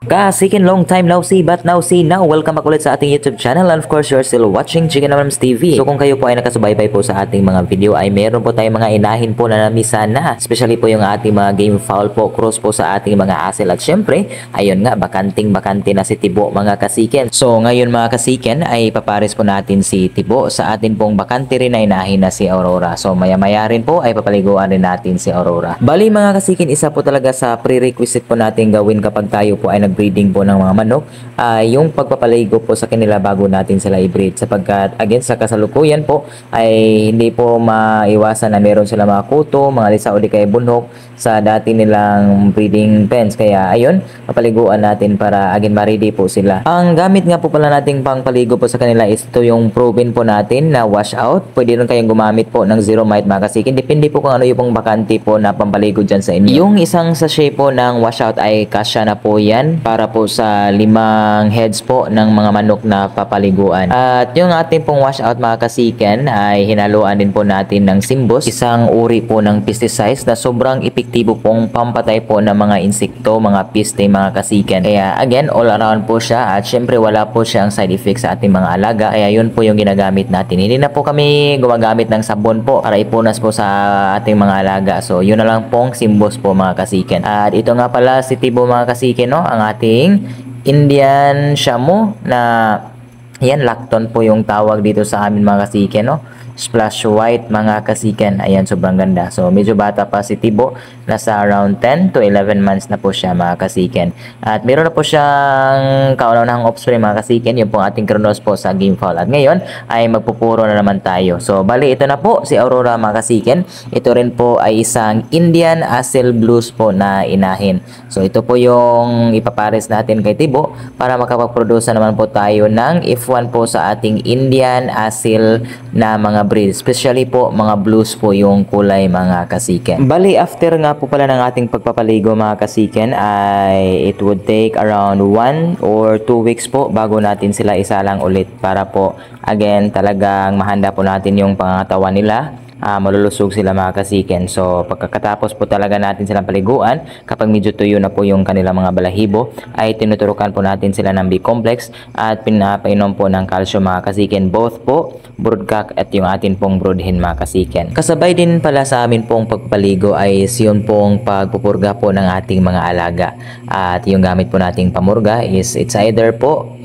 Kasikin, long time no see but now see now. Welcome back ulit sa ating YouTube channel, and of course you're still watching Chicken Arms TV. So kung kayo po ay nakasubaybay po sa ating mga video ay meron po tayong mga inahin po na namisa na. Especially po yung ating mga game foul po, cross po sa ating mga asil. At syempre, ayun nga, bakante na si Tibo mga kasikin. So ngayon mga kasikin ay papares po natin si Tibo sa atin pong bakante rin na inahin na si Aurora. So maya rin po ay papaliguan rin natin si Aurora. Bali mga kasikin, isa po talaga sa prerequisite po natin gawin kapag tayo po ay breeding po ng mga manok, yung pagpapaligo po sa kanila bago natin sila i-breed, sapagkat again sa kasalukuyan po ay hindi po maiwasan na meron sila mga kuto, mga lisa o di kaya bunhok sa dati nilang breeding pens. Kaya ayun, papaliguan natin para again ma-ready po sila. Ang gamit nga po pala nating pangpaligo po sa kanila is ito yung proven po natin na wash out. Pwede rin kayong gumamit po ng zero mite mga kasikin. Depende po kung ano yung pong bakante po na pampaligo dyan sa inyo. Yung isang sachet po ng wash out ay kasya na po yan para po sa 5 heads po ng mga manok na papaliguan. At yung ating pong wash out mga kasiken ay hinaluan din po natin ng Simbos, isang uri po ng pesticides na sobrang epektibo pong pampatay po ng mga insekto, mga peste mga kasiken. Kaya again, all around po siya at syempre wala po siyang side effects sa ating mga alaga. Kaya yun po yung ginagamit natin. Hindi na po kami gumagamit ng sabon po para ipunas po sa ating mga alaga. So yun na lang pong Simbos po mga kasiken. At ito nga pala si Tibo mga kasiken, no? Ang ating Indian Shamu na yan, Lacton po yung tawag dito sa amin mga kasiken, no? Splash white mga kasiken. Ayan, sobrang ganda. So medyo bata pa si Tibo, nasa around 10 to 11 months na po siya mga kasiken. At meron na po siyang kauna-unahang offspring mga kasiken, yung pong ating Kronos po sa game foul. At ngayon ay magpupuro na naman tayo. So bali ito na po si Aurora mga kasiken. Ito rin po ay isang Indian Asil Blues po na inahin. So ito po yung ipapares natin kay Tibo para makapag-produce naman po tayo ng F1 po sa ating Indian Asil na mga breed. Especially po mga blues po yung kulay mga kasiken. Bali after nga po pala ng ating pagpapaligo mga kasiken ay it would take around 1 or 2 weeks po bago natin sila isalang ulit para po again talagang mahanda po natin yung pangatawan nila. Malulusog sila mga kasiken. So pagkatapos po talaga natin silang paliguan, kapag medyo tuyo na po yung kanilang mga balahibo, ay tinuturukan po natin sila ng B-complex at pinapainom po ng calcium mga kasiken, both po broodcock at yung atin pong broodhen mga kasiken. Kasabay din pala sa amin pong pagpaligo ay yun pong pagpupurga po ng ating mga alaga. At yung gamit po nating pamurga is it's either po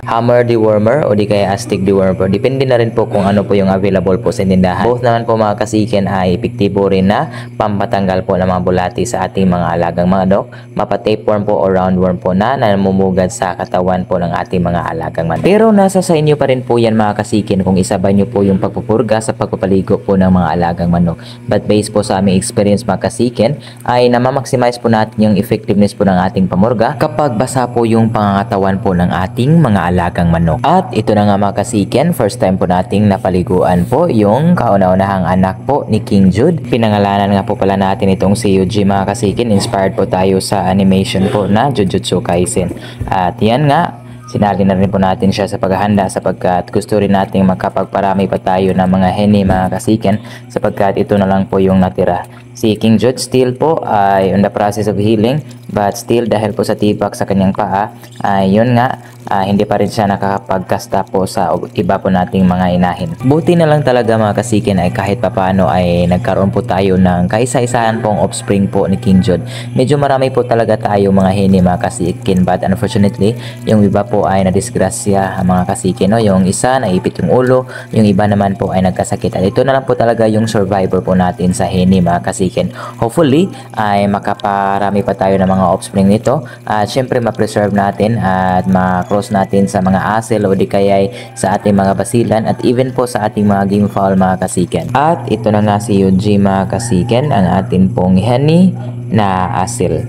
hammer dewormer o di kaya astig dewormer. Depende na rin po kung ano po yung available po sa tindahan. Both naman po mga kasiken ay epektibo rin na pampatanggal po ng mga bulati sa ating mga alagang manok, mapa-tapeworm po o roundworm po na namumugad sa katawan po ng ating mga alagang manok. Pero nasa sa inyo pa rin po yan mga kasiken kung isabay nyo po yung pagpupurga sa pagpapaligo po ng mga alagang manok. But based po sa aming experience mga kasiken ay namamaximize po natin yung effectiveness po ng ating pamurga kapag basa po yung pangangatawan po ng ating mga alagang manok. At ito na nga mga kasiken, first time po nating napaliguan po yung kauna-unahang anak po ni King Jude. Pinangalanan nga po pala natin itong si Yuji mga kasikin. Inspired po tayo sa animation po na Jujutsu Kaisen. At yan nga, sinali na rin po natin siya sa paghahanda sapagkat gusto rin nating makapagparami pa tayo ng mga heni mga kasiken sapagkat ito na lang po yung natira. Si King Jude still po ay on the process of healing, but still dahil po sa tibak sa kanyang paa ay yun nga, hindi pa rin siya nakakapagkasta po sa iba po nating mga inahin. Buti na lang talaga mga kasikin ay kahit papano ay nagkaroon po tayo ng kaisa-isahan pong offspring po ni King Jude. Medyo marami po talaga tayo mga hini mga kasikin, but unfortunately yung iba po ay nadisgrasya mga kasikin, no? Yung isa naipit yung ulo, yung iba naman po ay nagkasakit. At ito na lang po talaga yung survivor po natin sa hini mga kasikin. Hopefully ay makaparami pa tayo ng mga offspring nito at syempre ma-preserve natin at ma-cross natin sa mga asil o di kaya sa ating mga basilan at even po sa ating mga game foul mga kasiken. At ito na nga si Yuji mga kasiken, ang ating pong heni na asil.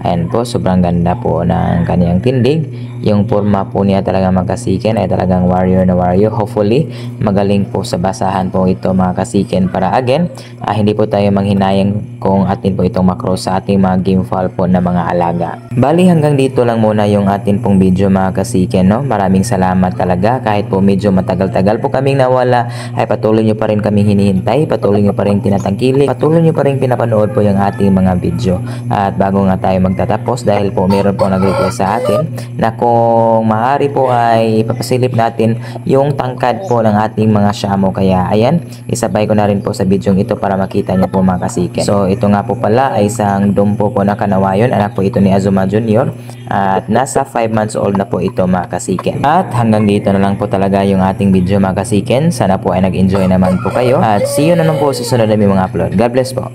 Ayan po, sobrang ganda po ng kanyang tindig yung forma po niya talaga mga kasiken ay talagang warrior na warrior. Hopefully magaling po sa basahan po ito mga kasiken para again hindi po tayo manghinayang kung atin po itong macross sa ating mga game file po na mga alaga. Bali hanggang dito lang muna yung atin pong video mga kasiken, no? Maraming salamat talaga kahit po medyo matagal-tagal po kaming nawala ay patuloy nyo pa rin kaming hinihintay, patuloy nyo pa rin tinatangkilik, patuloy nyo pa rin pinapanood po yung ating mga video. At bago nga tayo magtatapos dahil po meron po nag-request sa atin na kung maaari po ay ipapasilip natin yung tangkad po ng ating mga shamo, kaya ayan isabay ko na rin po sa video ito para makita nyo po mga kasiken. So ito nga po pala ay isang dumpo po na kanawayon, anak po ito ni Azuma Jr. at nasa 5 months old na po ito mga kasiken. At hanggang dito na lang po talaga yung ating video mga kasiken. Sana po ay nag-enjoy naman po kayo at see you na lang po sa sunod na mga upload. God bless po.